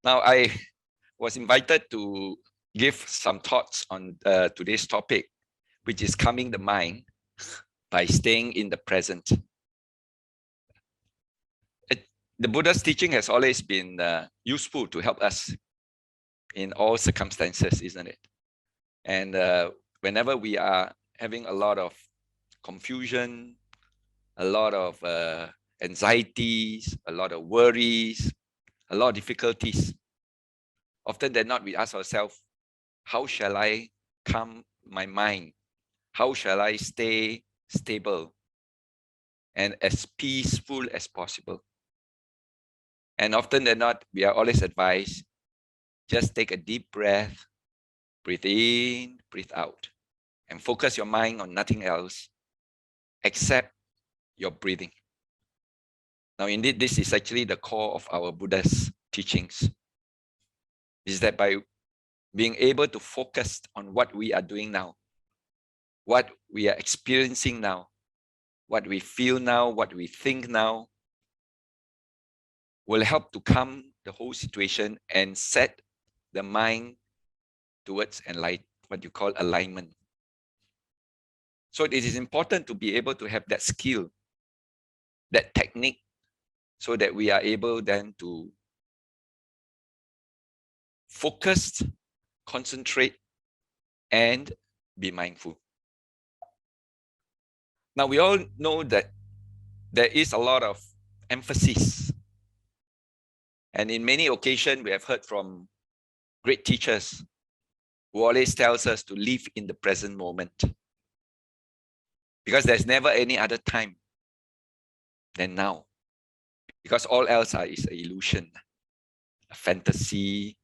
Now, I was invited to give some thoughts on today's topic, which is calming the mind by staying in the present. The Buddha's teaching has always been useful to help us in all circumstances, isn't it? And whenever we are having a lot of confusion, a lot of anxieties, a lot of worries, a lot of difficulties, often than not, we ask ourselves, how shall I calm my mind? How shall I stay stable and as peaceful as possible? And often than not, we are always advised, just take a deep breath, breathe in, breathe out, and focus your mind on nothing else except your breathing. Now, indeed, this is actually the core of our Buddha's teachings, is that by being able to focus on what we are doing now, what we are experiencing now, what we feel now, what we think now, will help to calm the whole situation and set the mind towards what you call alignment. So it is important to be able to have that skill, that technique, so that we are able then to focus, concentrate, and be mindful. Now, we all know that there is a lot of emphasis. And in many occasions, we have heard from great teachers who always tells us to live in the present moment. Because there's never any other time than now. Because all else is an illusion, a fantasy,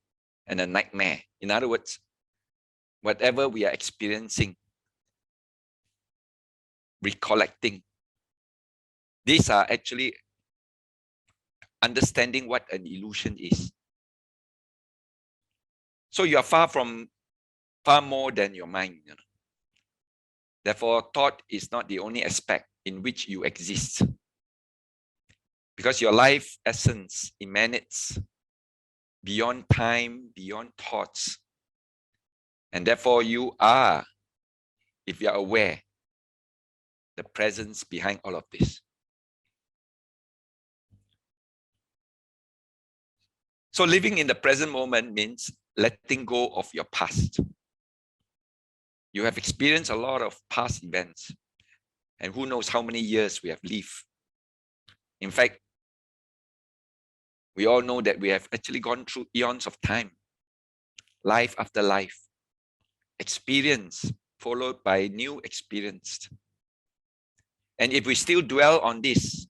and a nightmare. In other words, whatever we are experiencing, recollecting, these are actually understanding what an illusion is. So you are far more than your mind. You know? Therefore, thought is not the only aspect in which you exist. Because your life essence emanates beyond time, beyond thoughts. And therefore, you are, if you are aware, the presence behind all of this. So living in the present moment means letting go of your past. You have experienced a lot of past events, and who knows how many years we have lived. In fact, we all know that we have actually gone through eons of time, life after life, experience followed by new experience. And if we still dwell on this,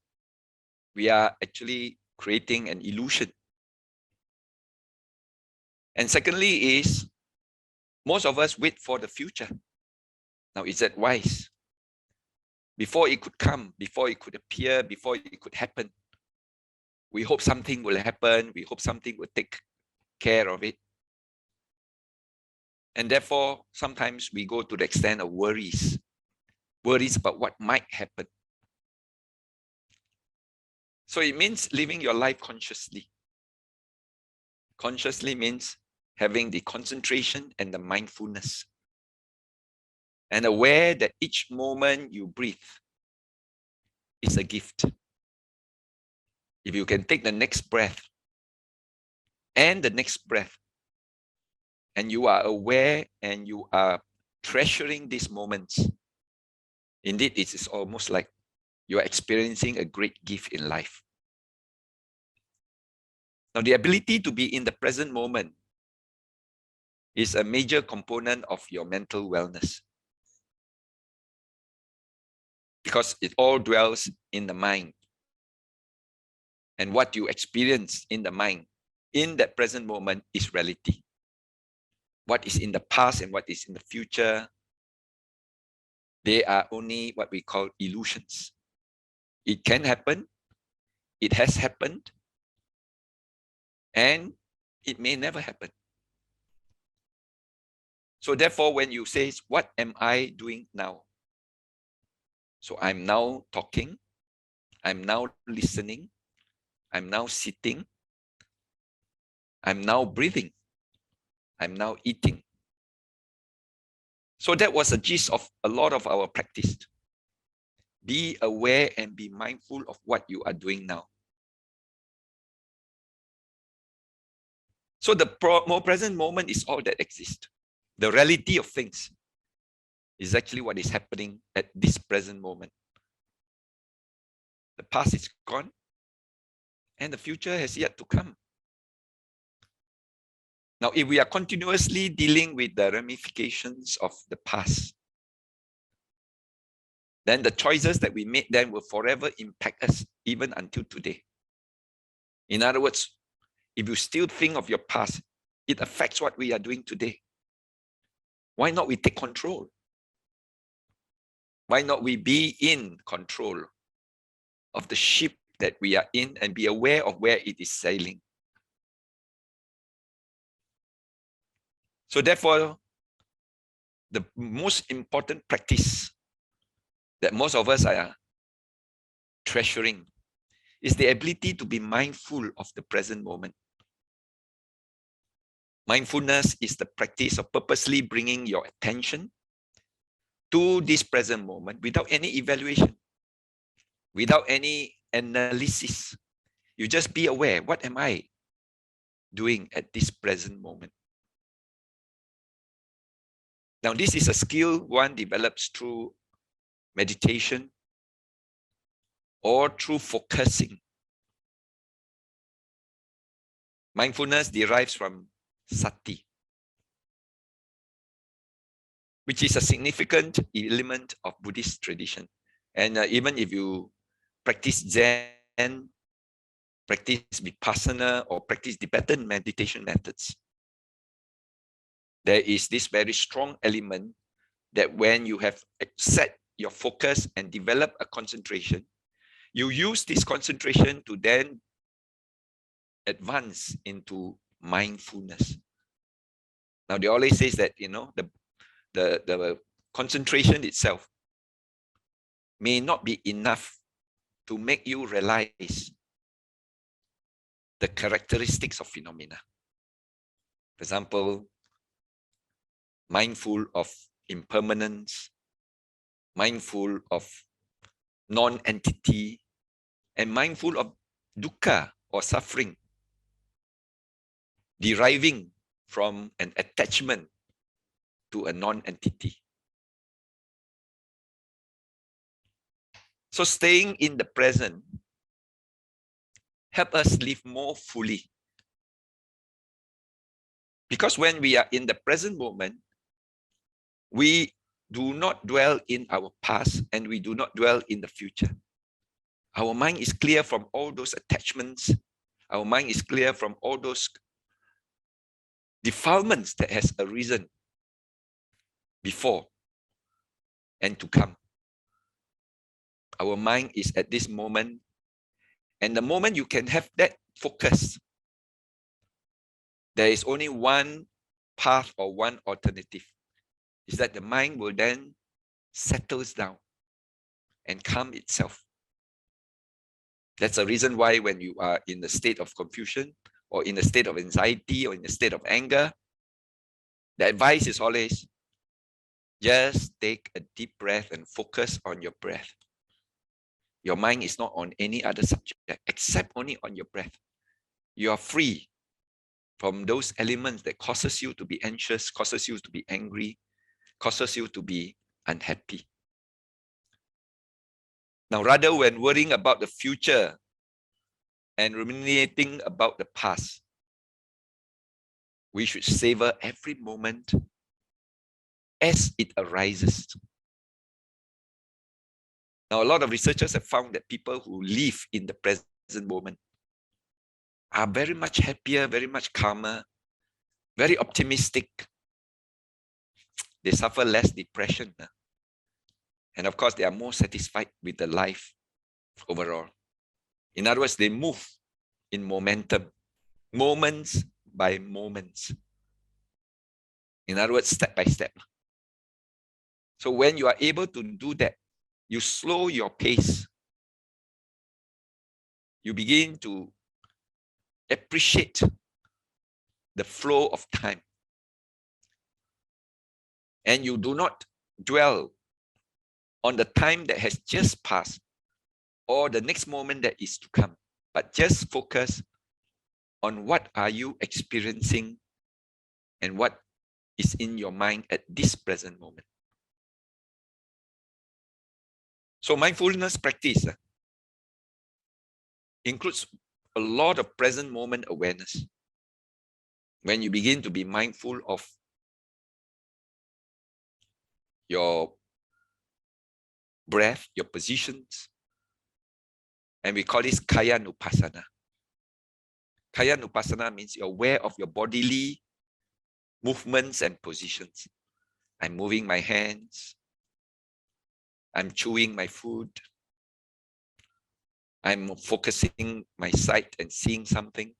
we are actually creating an illusion. And secondly is, most of us wait for the future. Now, is that wise? Before it could come, before it could appear, before it could happen, we hope something will happen. We hope something will take care of it. And therefore, sometimes we go to the extent of worries about what might happen. So it means living your life consciously. Consciously means having the concentration and the mindfulness. And aware that each moment you breathe is a gift. If you can take the next breath and the next breath, and you are aware and you are treasuring these moments, indeed, it is almost like you are experiencing a great gift in life. Now, the ability to be in the present moment is a major component of your mental wellness, because it all dwells in the mind. And what you experience in the mind in that present moment is reality. What is in the past and what is in the future, they are only what we call illusions. It can happen, it has happened, and it may never happen. So therefore, when you say, what am I doing now? So I'm now talking, I'm now listening, I'm now sitting, I'm now breathing. I'm now eating. So that was the gist of a lot of our practice. Be aware and be mindful of what you are doing now. So the more present moment is all that exists. The reality of things is actually what is happening at this present moment. The past is gone and the future has yet to come. Now, if we are continuously dealing with the ramifications of the past, then the choices that we made then will forever impact us even until today. In other words, if you still think of your past, it affects what we are doing today. Why not we take control? Why not we be in control of the ship that we are in and be aware of where it is sailing? So therefore, the most important practice that most of us are treasuring is the ability to be mindful of the present moment. Mindfulness is the practice of purposely bringing your attention to this present moment without any evaluation, without any analysis. You just be aware, what am I doing at this present moment? Now, this is a skill one develops through meditation or through focusing. Mindfulness derives from sati, which is a significant element of Buddhist tradition. And even if you practice Zen, practice Vipassana, or practice Tibetan meditation methods, there is this very strong element that when you have set your focus and develop a concentration, you use this concentration to then advance into mindfulness. Now, they always say that, the concentration itself may not be enough to make you realize the characteristics of phenomena. For example, mindful of impermanence, mindful of non-entity, and mindful of dukkha or suffering, deriving from an attachment to a non-entity. So staying in the present help us live more fully. Because when we are in the present moment, we do not dwell in our past and we do not dwell in the future. Our mind is clear from all those attachments. Our mind is clear from all those defilements that has arisen before and to come. Our mind is at this moment, and the moment you can have that focus, there is only one path or one alternative, is that the mind will then settles down and calm itself. That's the reason why when you are in a state of confusion or in a state of anxiety or in a state of anger, the advice is always just take a deep breath and focus on your breath. Your mind is not on any other subject except only on your breath. You are free from those elements that causes you to be anxious, causes you to be angry, causes you to be unhappy. Now, rather when worrying about the future and ruminating about the past, we should savor every moment as it arises. Now, a lot of researchers have found that people who live in the present moment are very much happier, very much calmer, very optimistic. They suffer less depression. And of course, they are more satisfied with the life overall. In other words, they move in momentum, moments by moments. In other words, step by step. So when you are able to do that, you slow your pace. You begin to appreciate the flow of time. And you do not dwell on the time that has just passed or the next moment that is to come, but just focus on what are you experiencing and what is in your mind at this present moment. So mindfulness practice includes a lot of present moment awareness. When you begin to be mindful of your breath, your positions, and we call this kaya nupassana. Kaya nupassana means you're aware of your bodily movements and positions. I'm moving my hands. I'm chewing my food. I'm focusing my sight and seeing something.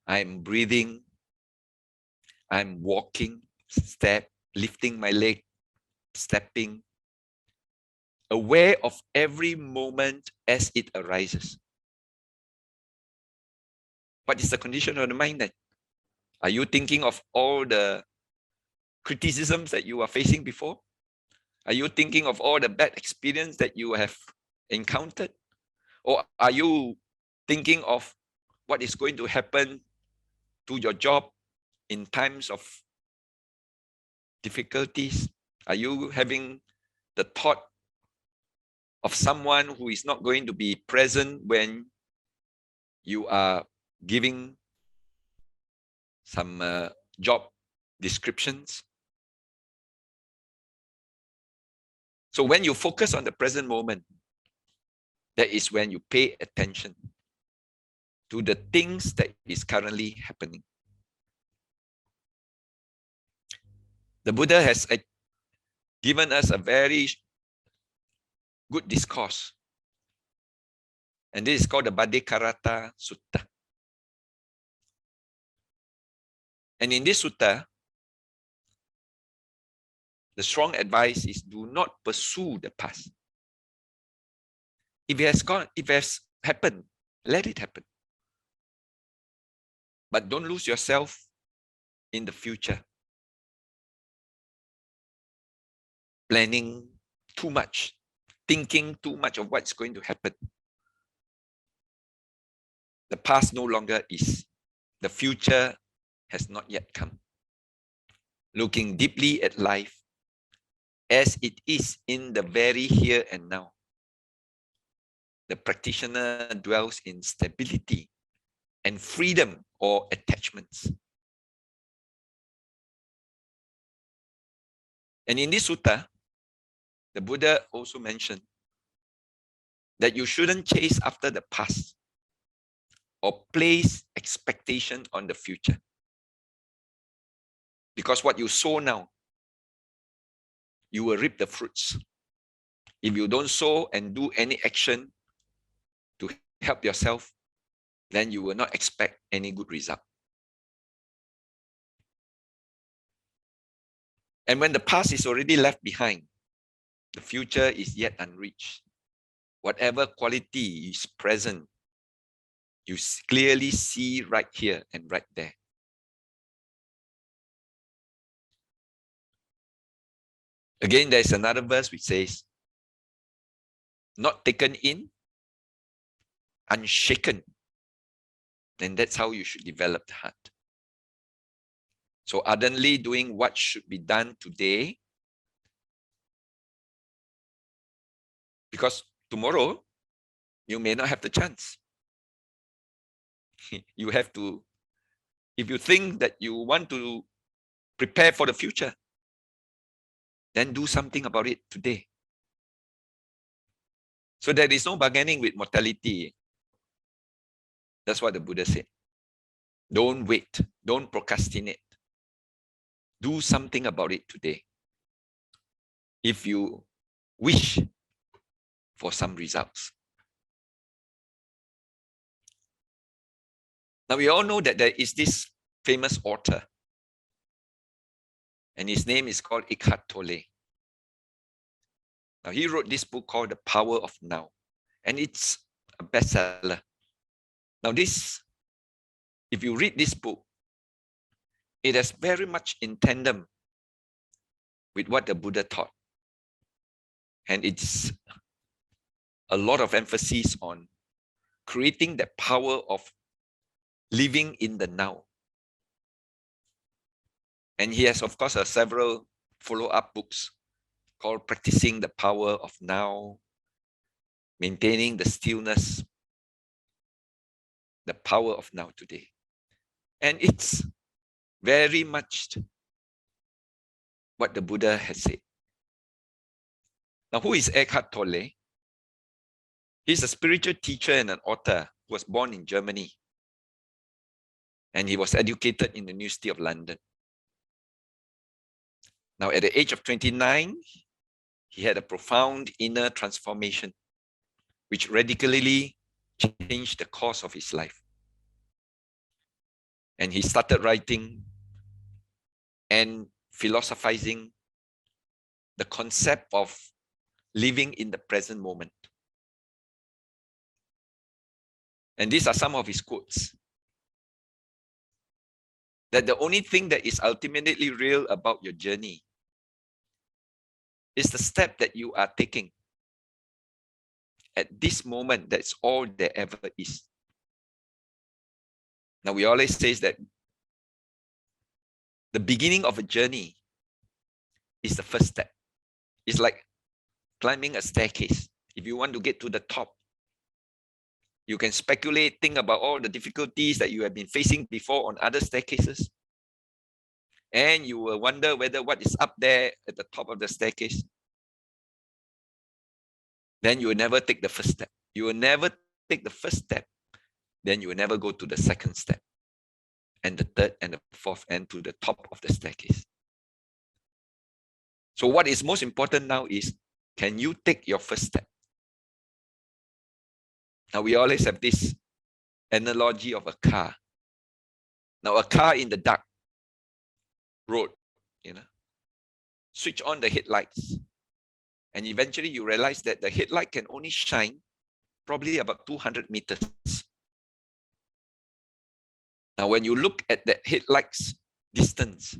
I'm breathing. I'm walking, lifting my leg, stepping. Aware of every moment as it arises. What is the condition of the mind then? Are you thinking of all the criticisms that you are facing before? Are you thinking of all the bad experience that you have encountered? Or are you thinking of what is going to happen to your job in times of difficulties? Are you having the thought of someone who is not going to be present when you are giving some job descriptions? So when you focus on the present moment, that is when you pay attention to the things that is currently happening. The Buddha has given us a very good discourse. And this is called the Bhaddekarata Sutta. And in this sutta, the strong advice is do not pursue the past. If it has happened, let it happen. But don't lose yourself in the future, planning too much, thinking too much of what's going to happen. The past no longer is. The future has not yet come. Looking deeply at life as it is in the very here and now. The practitioner dwells in stability and freedom or attachments. And in this sutta, the Buddha also mentioned that you shouldn't chase after the past or place expectation on the future. Because what you sow now, you will reap the fruits. If you don't sow and do any action to help yourself, then you will not expect any good result. And when the past is already left behind, the future is yet unreached. Whatever quality is present, you clearly see right here and right there. Again, there's another verse which says, not taken in, unshaken. And that's how you should develop the heart. So ardently doing what should be done today, because tomorrow you may not have the chance. You have to, if you think that you want to prepare for the future, then do something about it today. So there is no bargaining with mortality. That's what the Buddha said. Don't wait. Don't procrastinate. Do something about it today. If you wish for some results. Now we all know that there is this famous author. And his name is called Eckhart Tolle. Now he wrote this book called The Power of Now. And it's a bestseller. Now this if you read this book, it is very much in tandem with what the Buddha taught. And it's a lot of emphasis on creating the power of living in the now. And he has, of course, several follow-up books called Practicing the Power of Now, Maintaining the Stillness, the Power of Now Today. And it's very much what the Buddha has said. Now, who is Eckhart Tolle? He's a spiritual teacher and an author who was born in Germany. And he was educated in the University of London. Now, at the age of 29, he had a profound inner transformation, which radically changed the course of his life. And he started writing and philosophizing the concept of living in the present moment. And these are some of his quotes. That the only thing that is ultimately real about your journey is the step that you are taking. At this moment, that's all there ever is. Now, we always say that the beginning of a journey is the first step. It's like climbing a staircase. If you want to get to the top, you can speculate, think about all the difficulties that you have been facing before on other staircases. And you will wonder whether what is up there at the top of the staircase. Then you will never take the first step. You will never take the first step. Then you will never go to the second step, and the third, and the fourth, and to the top of the staircase. So what is most important now is, can you take your first step? Now, we always have this analogy of a car. Now, a car in the dark road, switch on the headlights. And eventually you realize that the headlight can only shine probably about 200 meters. Now, when you look at the headlight's distance,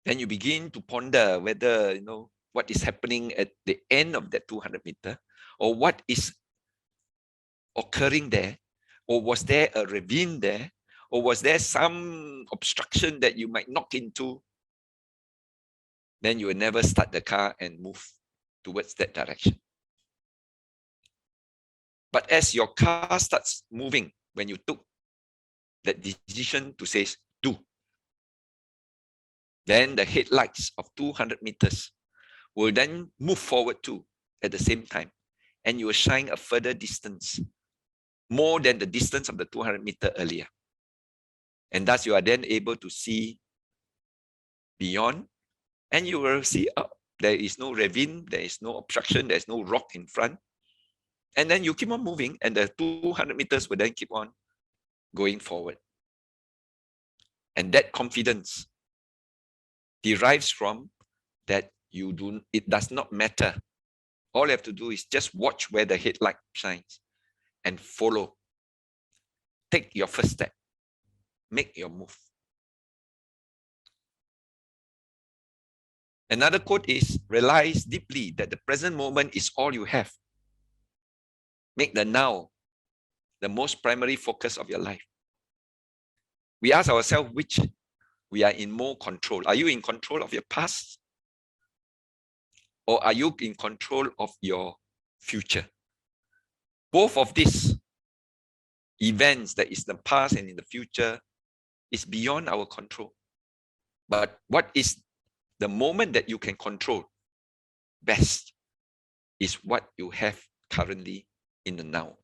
then you begin to ponder whether, what is happening at the end of that 200 meter, or what is occurring there, or was there a ravine there, or was there some obstruction that you might knock into? Then you will never start the car and move towards that direction. But as your car starts moving, when you took that decision to say, do, then the headlights of 200 meters will then move forward too at the same time. And you will shine a further distance, more than the distance of the 200 meter earlier. And thus you are then able to see beyond, and you will see, there is no ravine, there is no obstruction, there is no rock in front. And then you keep on moving, and the 200 meters will then keep on going forward. And that confidence derives from that it does not matter. All you have to do is just watch where the headlight shines and follow. Take your first step. Make your move. Another quote is, realize deeply that the present moment is all you have. Make the now the most primary focus of your life. We ask ourselves which we are in more control. Are you in control of your past? Or are you in control of your future? Both of these events, that is the past and in the future, is beyond our control. But what is the moment that you can control best is what you have currently in the now,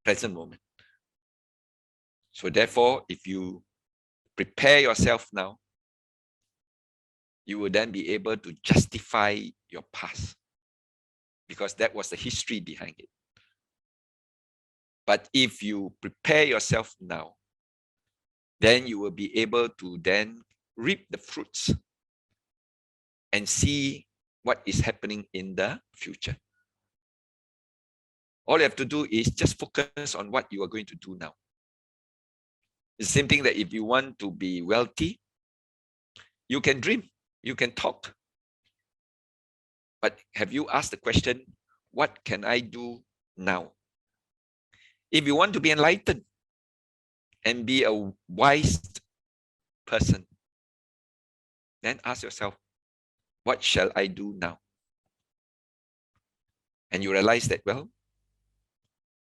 present moment. So therefore, if you prepare yourself now, you will then be able to justify your past, because that was the history behind it. But if you prepare yourself now, then you will be able to then reap the fruits and see what is happening in the future. All you have to do is just focus on what you are going to do now. It's the same thing that if you want to be wealthy, you can dream, you can talk. But have you asked the question, what can I do now? If you want to be enlightened and be a wise person, then ask yourself, what shall I do now? And you realize that, well,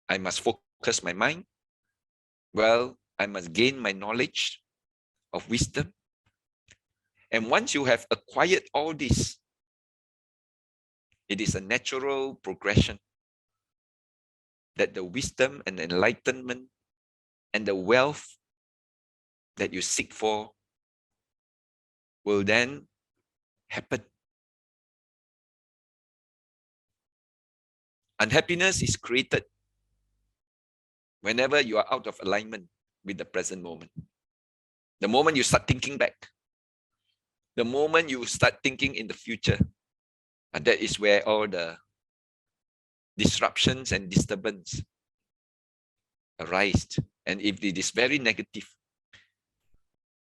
I must focus my mind. Well, I must gain my knowledge of wisdom. And once you have acquired all this, it is a natural progression that the wisdom and enlightenment and the wealth that you seek for will then happen. Unhappiness is created whenever you are out of alignment with the present moment. The moment you start thinking back, the moment you start thinking in the future, and that is where all the disruptions and disturbance arise. And if it is very negative,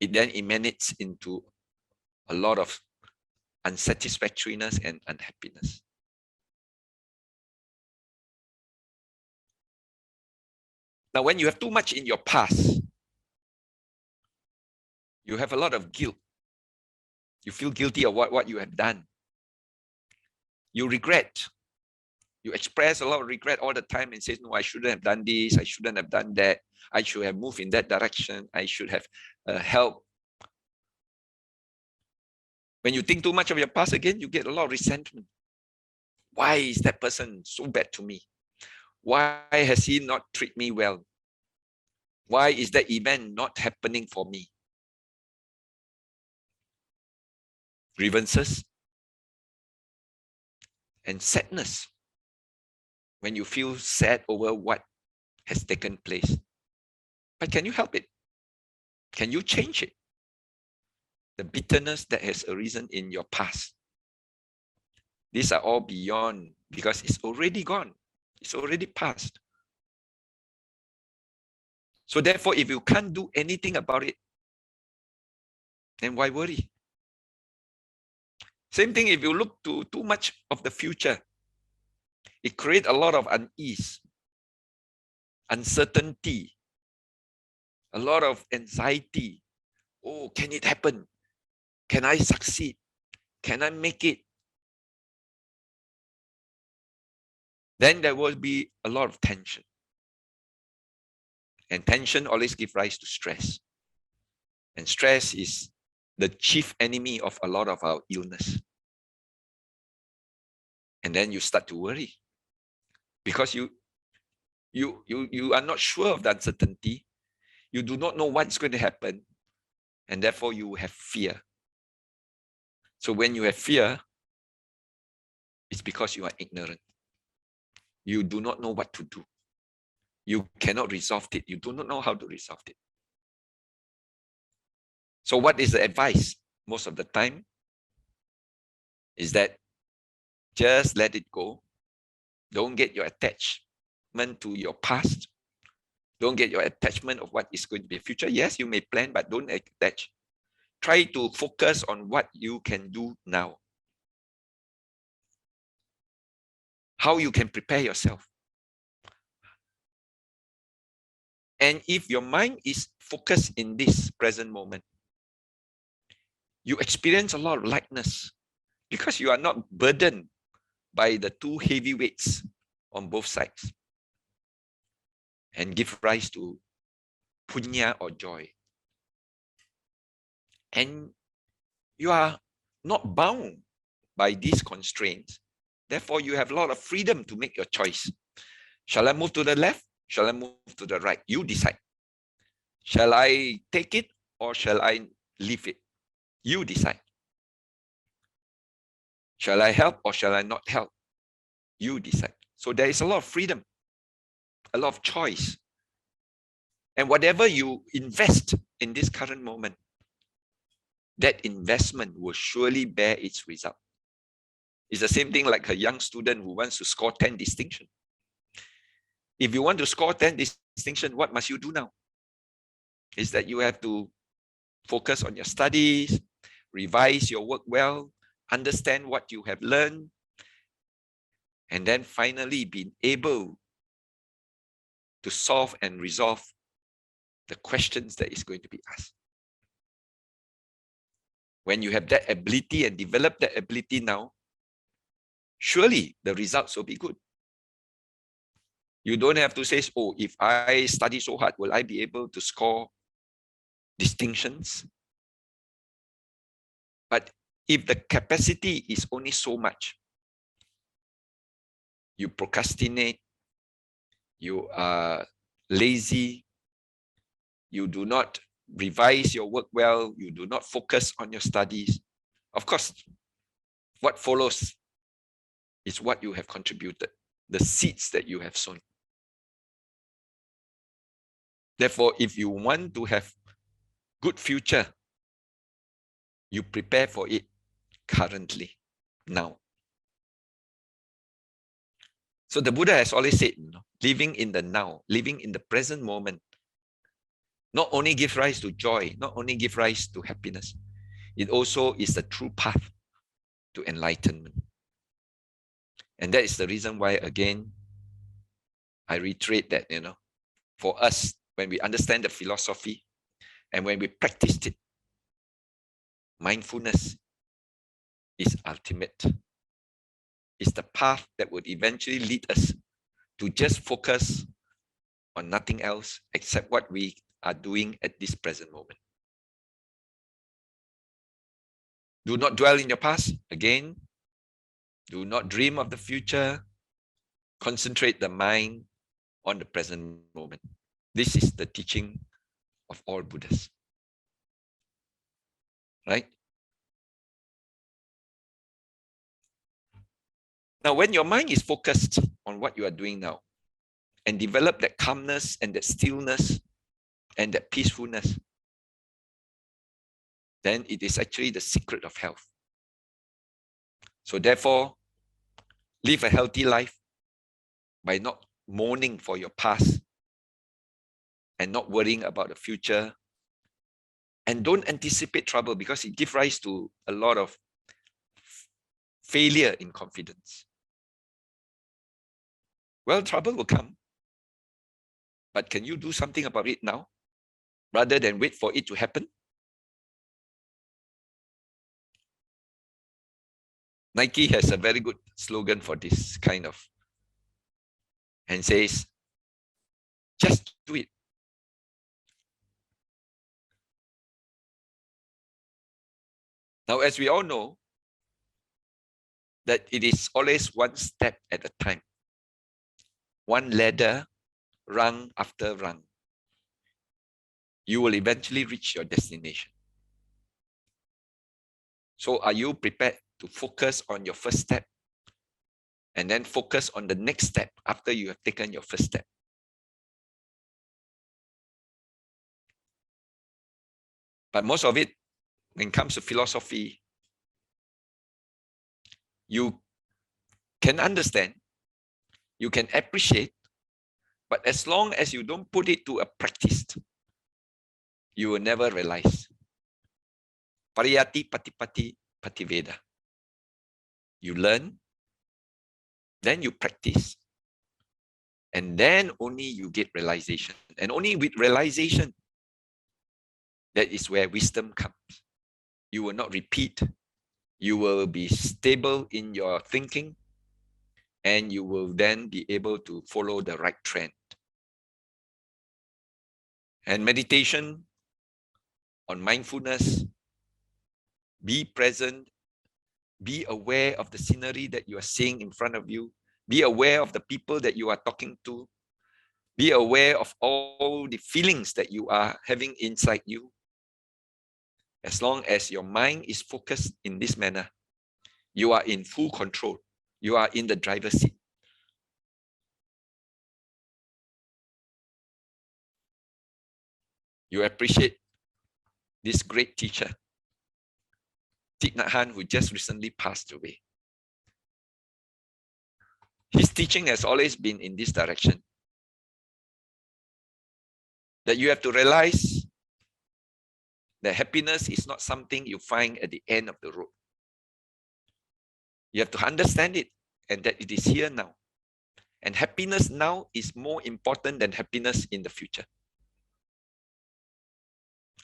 it then emanates into a lot of unsatisfactoriness and unhappiness. Now, when you have too much in your past, you have a lot of guilt. You feel guilty of what you have done. You regret. You express a lot of regret all the time and say, no, I shouldn't have done this. I shouldn't have done that. I should have moved in that direction. I should have helped. When you think too much of your past again, you get a lot of resentment. Why is that person so bad to me? Why has he not treated me well? Why is that event not happening for me? Grievances and sadness. When you feel sad over what has taken place. But can you help it? Can you change it? The bitterness that has arisen in your past. These are all beyond, because it's already gone. It's already past. So therefore, if you can't do anything about it, then why worry? Same thing if you look to too much of the future. It creates a lot of unease, uncertainty, a lot of anxiety. Oh, can it happen? Can I succeed? Can I make it? Then there will be a lot of tension. And tension always gives rise to stress. And stress is the chief enemy of a lot of our illness. And then you start to worry because you are not sure of the uncertainty. You do not know what's going to happen. And therefore you have fear. So when you have fear, it's because you are ignorant. You do not know what to do. You cannot resolve it. You do not know how to resolve it. So what is the advice most of the time? Is that just let it go. Don't get your attachment to your past. Don't get your attachment of what is going to be future. Yes, you may plan, but don't attach. Try to focus on what you can do now. How you can prepare yourself. And if your mind is focused in this present moment, you experience a lot of lightness because you are not burdened by the two heavy weights on both sides and give rise to punya or joy. And you are not bound by these constraints. Therefore, you have a lot of freedom to make your choice. Shall I move to the left? Shall I move to the right? You decide. Shall I take it or shall I leave it? You decide. Shall I help or shall I not help? You decide. So there is a lot of freedom, a lot of choice. And whatever you invest in this current moment, that investment will surely bear its result. It's the same thing like a young student who wants to score 10 distinction. If you want to score 10 distinction, what must you do now? is that you have to focus on your studies, revise your work well, understand what you have learned, and then finally be able to solve and resolve the questions that is going to be asked. When you have that ability and develop that ability now, surely the results will be good. You don't have to say, oh, if I study so hard, will I be able to score distinctions? But if the capacity is only so much, you procrastinate, you are lazy, you do not revise your work well, you do not focus on your studies, of course, what follows is what you have contributed, the seeds that you have sown. Therefore, if you want to have good future, you prepare for it currently, now. So the Buddha has always said, living in the now, living in the present moment, not only gives rise to joy, not only gives rise to happiness, it also is the true path to enlightenment. And that is the reason why, again, I reiterate that, for us, when we understand the philosophy and when we practice it, mindfulness is ultimate. It's the path that would eventually lead us to just focus on nothing else except what we are doing at this present moment. Do not dwell in your past. Again, do not dream of the future. Concentrate the mind on the present moment. This is the teaching of all Buddhas. Right? Now, when your mind is focused on what you are doing now and develop that calmness and that stillness and that peacefulness, then it is actually the secret of health. So therefore, live a healthy life by not mourning for your past and not worrying about the future. And don't anticipate trouble because it gives rise to a lot of failure in confidence. Well, trouble will come. But can you do something about it now rather than wait for it to happen? Nike has a very good slogan for this kind of, and says, just do it. Now, as we all know, that it is always one step at a time, one ladder, rung after rung. You will eventually reach your destination. So are you prepared to focus on your first step and then focus on the next step after you have taken your first step? But most of it, when it comes to philosophy, you can understand, you can appreciate, but as long as you don't put it to a practice, you will never realize. Pariyati patipati pativeda. You learn, then you practice, and then only you get realization. And only with realization, that is where wisdom comes. You will not repeat. You will be stable in your thinking, and you will then be able to follow the right trend. And meditation on mindfulness, be present, be aware of the scenery that you are seeing in front of you, be aware of the people that you are talking to, be aware of all the feelings that you are having inside you. As long as your mind is focused in this manner, you are in full control. You are in the driver's seat. You appreciate this great teacher, Thich Nhat, who just recently passed away. His teaching has always been in this direction. That you have to realize that happiness is not something you find at the end of the road. You have to understand it, and that it is here now. And happiness now is more important than happiness in the future.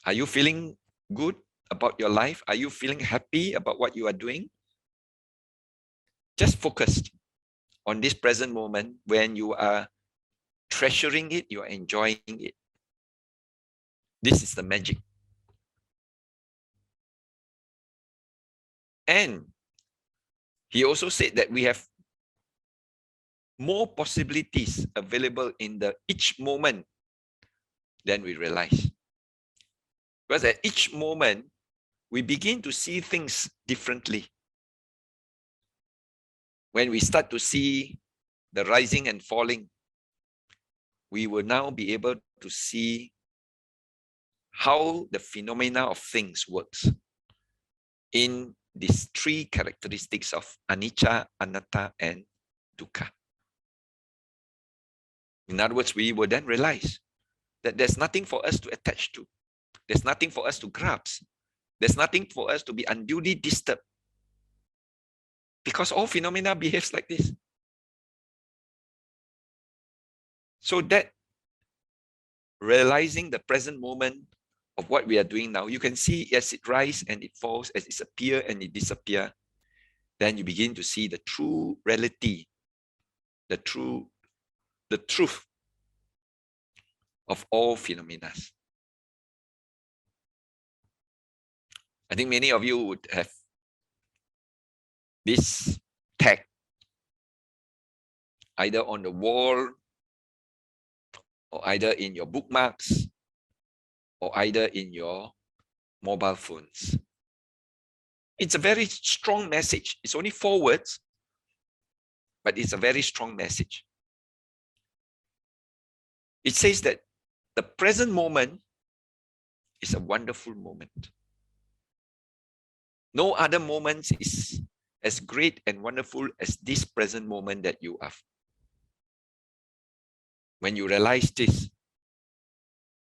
Are you feeling good about your life? Are you feeling happy about what you are doing? Just focus on this present moment. When you are treasuring it, you are enjoying it. This is the magic. And he also said that we have more possibilities available in each moment than we realize. Because at each moment, we begin to see things differently. When we start to see the rising and falling, we will now be able to see how the phenomena of things works in these three characteristics of anicca, anatta, and dukkha. In other words, we will then realize that there's nothing for us to attach to. There's nothing for us to grasp. There's nothing for us to be unduly disturbed. Because all phenomena behaves like this. So that realizing the present moment of what we are doing now, you can see as it rises and it falls, as it appears and it disappears, then you begin to see the true reality, the truth of all phenomena. I think many of you would have this tag either on the wall, or either in your bookmarks, or either in your mobile phones. It's a very strong message. It's only 4 words, but it's a very strong message. It says that the present moment is a wonderful moment. No other moment is as great and wonderful as this present moment that you have. When you realize this,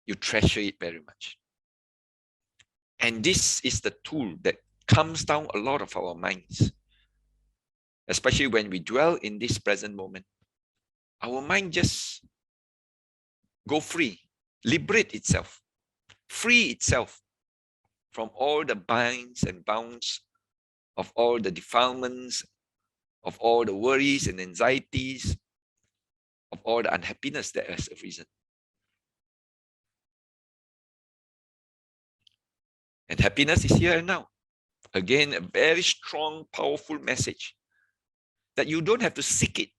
you treasure it very much. And this is the tool that calms down a lot of our minds. Especially when we dwell in this present moment. Our mind just go free, liberate itself, free itself from all the binds and bounds of all the defilements, of all the worries and anxieties, of all the unhappiness that has arisen. And happiness is here and now. Again, a very strong, powerful message that you don't have to seek it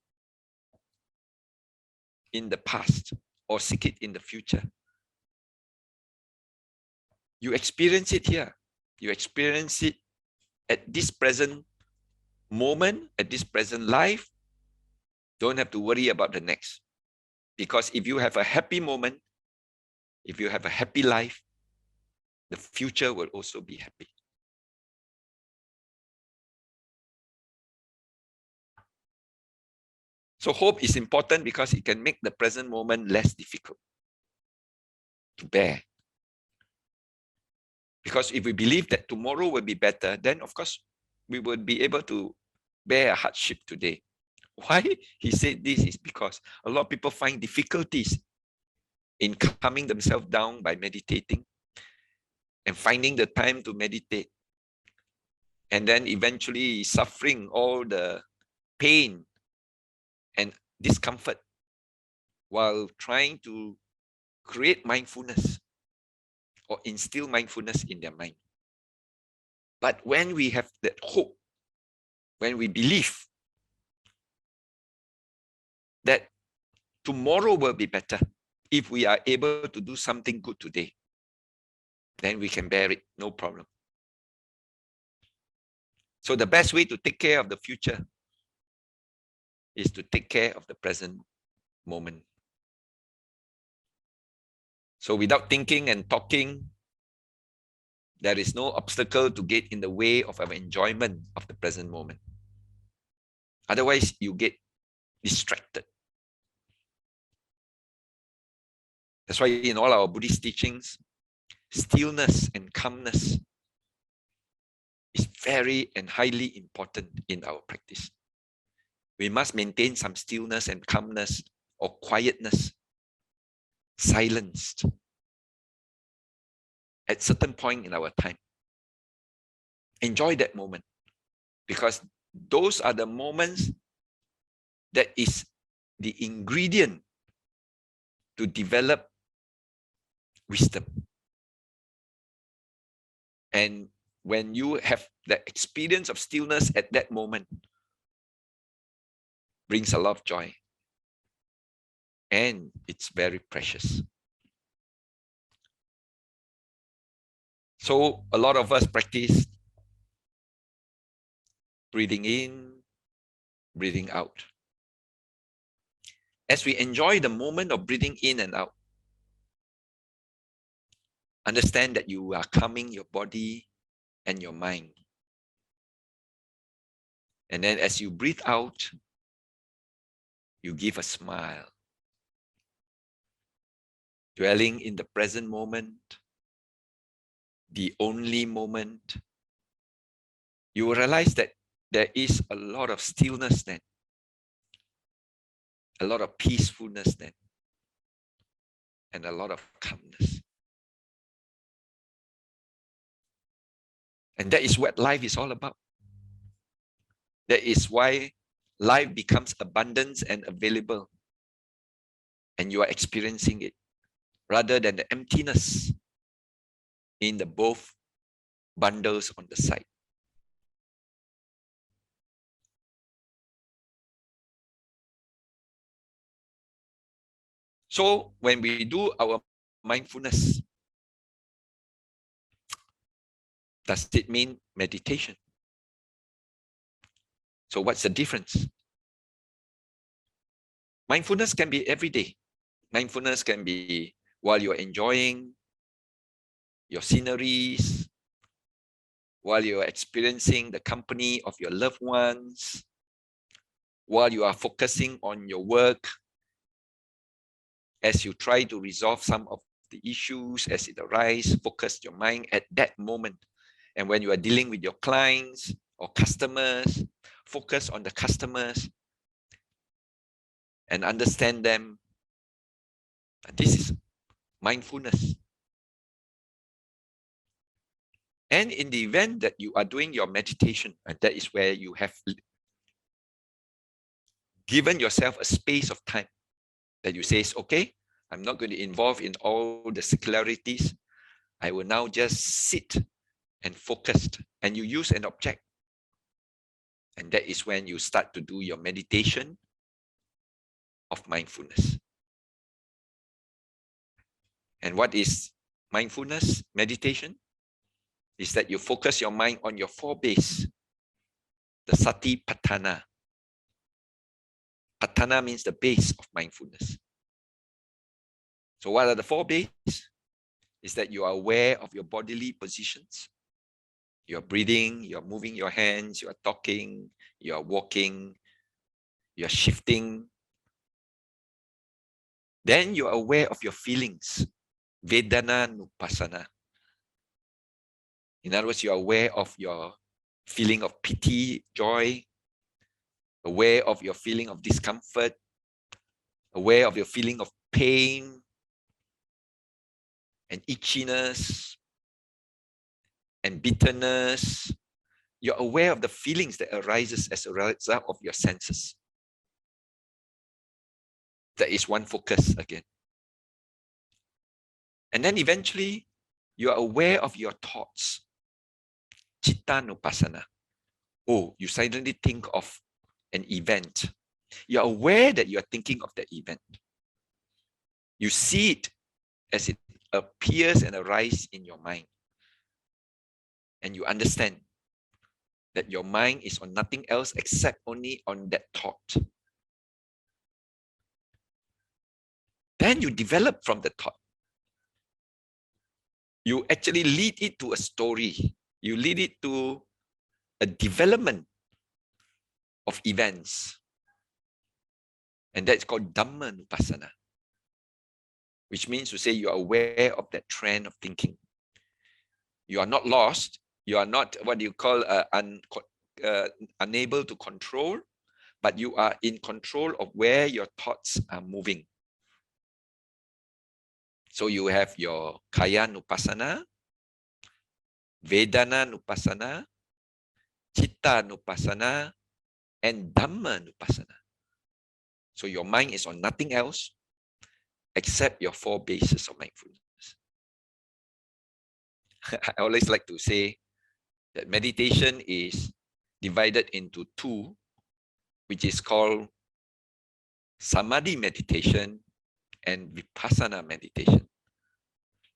in the past or seek it in the future. You experience it here. You experience it at this present moment, at this present life. Don't have to worry about the next. Because if you have a happy moment, if you have a happy life, the future will also be happy. So hope is important because it can make the present moment less difficult to bear. Because if we believe that tomorrow will be better, then of course we will be able to bear a hardship today. Why he said this is because a lot of people find difficulties in calming themselves down by meditating and finding the time to meditate. And then eventually suffering all the pain and discomfort while trying to create mindfulness or instill mindfulness in their mind. But when we have that hope, when we believe that tomorrow will be better, if we are able to do something good today, then we can bear it, no problem. So the best way to take care of the future is to take care of the present moment. So without thinking and talking, there is no obstacle to get in the way of our enjoyment of the present moment. Otherwise, you get distracted. That's why in all our Buddhist teachings, stillness and calmness is very and highly important in our practice. We must maintain some stillness and calmness or quietness, silenced at certain point in our time. Enjoy that moment, because those are the moments that is the ingredient to develop wisdom. And when you have the experience of stillness at that moment, brings a lot of joy. And it's very precious. So a lot of us practice breathing in, breathing out. As we enjoy the moment of breathing in and out, understand that you are calming your body and your mind. And then as you breathe out, you give a smile, dwelling in the present moment, the only moment. You will realize that there is a lot of stillness then, a lot of peacefulness then, and a lot of calmness. And that is what life is all about. That is why life becomes abundance and available, and you are experiencing it, rather than the emptiness in the both bundles on the side. So when we do our mindfulness, does it mean meditation? So what's the difference? Mindfulness can be every day. Mindfulness can be while you're enjoying your sceneries, while you're experiencing the company of your loved ones, while you are focusing on your work, as you try to resolve some of the issues as it arises, focus your mind at that moment. And when you are dealing with your clients or customers, focus on the customers and understand them. And this is mindfulness. And in the event that you are doing your meditation, and that is where you have given yourself a space of time that you say, okay, I'm not going to involve in all the secularities. I will now just sit and focus, and you use an object. And that is when you start to do your meditation of mindfulness. And what is mindfulness meditation? Is that you focus your mind on your four base, the Satipatthana. Patthana means the base of mindfulness. So what are the four bases? Is that you are aware of your bodily positions. You're breathing, you're moving your hands, you're talking, you're walking, you're shifting. Then you're aware of your feelings, Vedana Nupassana. In other words, you're aware of your feeling of pity, joy, aware of your feeling of discomfort, aware of your feeling of pain and itchiness and bitterness. You're aware of the feelings that arises as a result of your senses. That is one focus again. And then eventually, you are aware of your thoughts. Chittanupassana. Oh, you suddenly think of an event. You're aware that you're thinking of the event. You see it as it appears and arises in your mind. And you understand that your mind is on nothing else except only on that thought. Then you develop from the thought. You actually lead it to a story. You lead it to a development of events. And that's called Dhammanupassana, which means to say you are aware of that trend of thinking. You are not lost. You are not what you call unable to control, but you are in control of where your thoughts are moving. So you have your Kaya Nupassana, Vedana Nupassana, Chitta Nupassana, and Dhamma Nupassana. So your mind is on nothing else except your 4 bases of mindfulness. I always like to say that meditation is divided into 2, which is called Samadhi meditation and Vipassana meditation.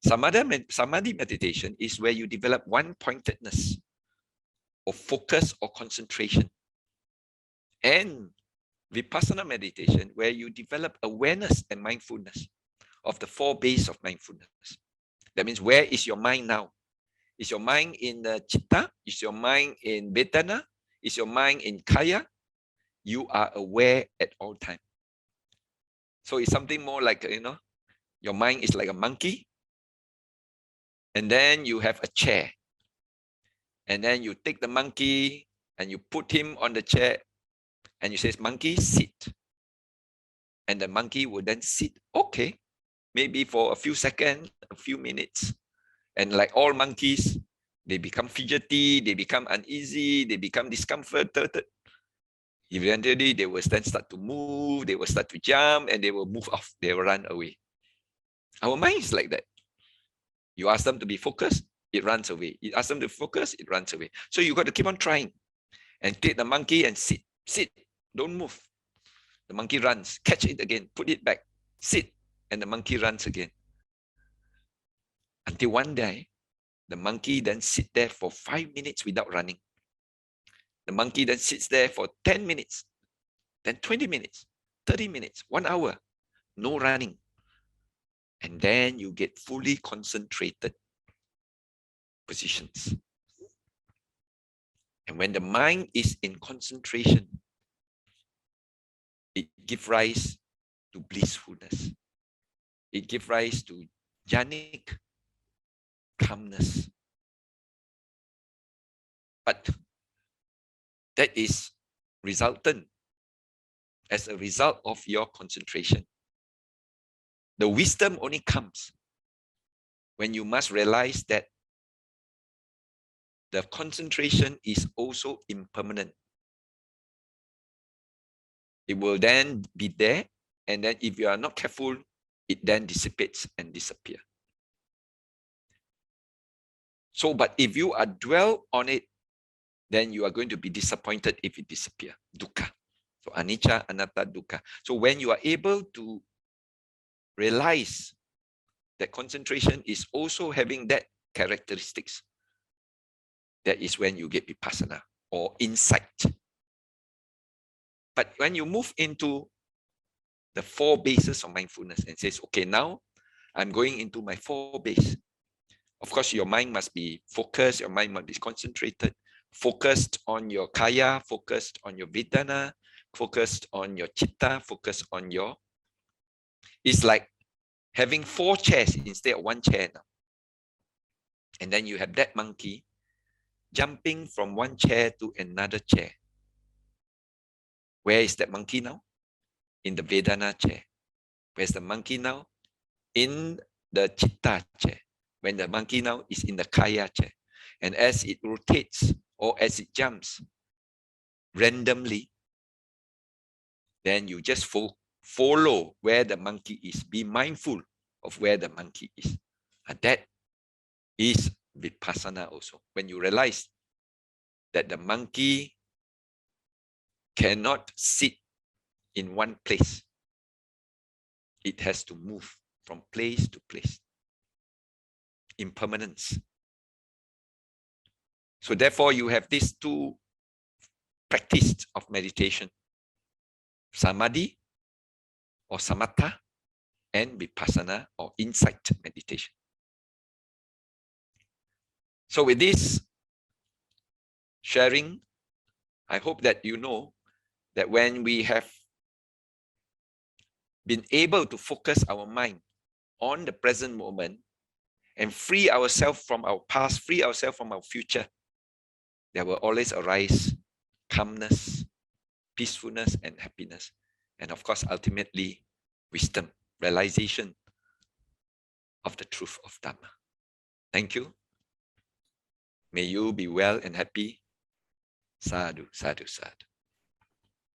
Samadhi meditation is where you develop one-pointedness or focus or concentration. And Vipassana meditation, where you develop awareness and mindfulness of the 4 bases of mindfulness. That means, where is your mind now? Is your mind in the Chitta? Is your mind in Vedana? Is your mind in Kaya? You are aware at all times. So it's something more like, your mind is like a monkey. And then you have a chair. And then you take the monkey and you put him on the chair. And you say, monkey, sit. And the monkey will then sit, okay, maybe for a few seconds, a few minutes. And like all monkeys, they become fidgety, they become uneasy, they become discomforted. Eventually, they will then start to move, they will start to jump, and they will move off, they will run away. Our mind is like that. You ask them to be focused, it runs away. You ask them to focus, it runs away. So you got to keep on trying. And take the monkey and sit, don't move. The monkey runs, catch it again, put it back, sit, and the monkey runs again. Until one day, the monkey then sits there for 5 minutes without running. The monkey then sits there for 10 minutes, then 20 minutes, 30 minutes, 1 hour, no running. And then you get fully concentrated positions. And when the mind is in concentration, it gives rise to blissfulness. It gives rise to jhanic calmness. But that is resultant as a result of your concentration. The wisdom only comes when you must realize that the concentration is also impermanent. It will then be there, and then if you are not careful, it then dissipates and disappears. So, but if you are dwell on it, then you are going to be disappointed if it disappears. Dukkha. So, anicca, anatta, dukkha. So, when you are able to realize that concentration is also having that characteristics, that is when you get vipassana or insight. But when you move into the 4 bases of mindfulness and says, okay, now I'm going into my 4 bases. Of course, your mind must be focused, your mind must be concentrated, focused on your Kaya, focused on your Vedana, focused on your Chitta, focused on your... It's like having 4 chairs instead of 1 chair now. And then you have that monkey jumping from 1 chair to another chair. Where is that monkey now? In the Vedana chair. Where's the monkey now? In the Chitta chair. When the monkey now is in the Kaya chair. And as it rotates or as it jumps randomly, then you just follow where the monkey is. Be mindful of where the monkey is. And that is vipassana also. When you realize that the monkey cannot sit in one place. It has to move from place to place. Impermanence. So therefore, you have these 2 practices of meditation. Samadhi or samatha and vipassana or insight meditation. So with this sharing, I hope that you know that when we have been able to focus our mind on the present moment and free ourselves from our past, free ourselves from our future, there will always arise calmness, peacefulness, and happiness. And of course, ultimately, wisdom, realization of the truth of Dhamma. Thank you. May you be well and happy. Sadhu, sadhu, sadhu.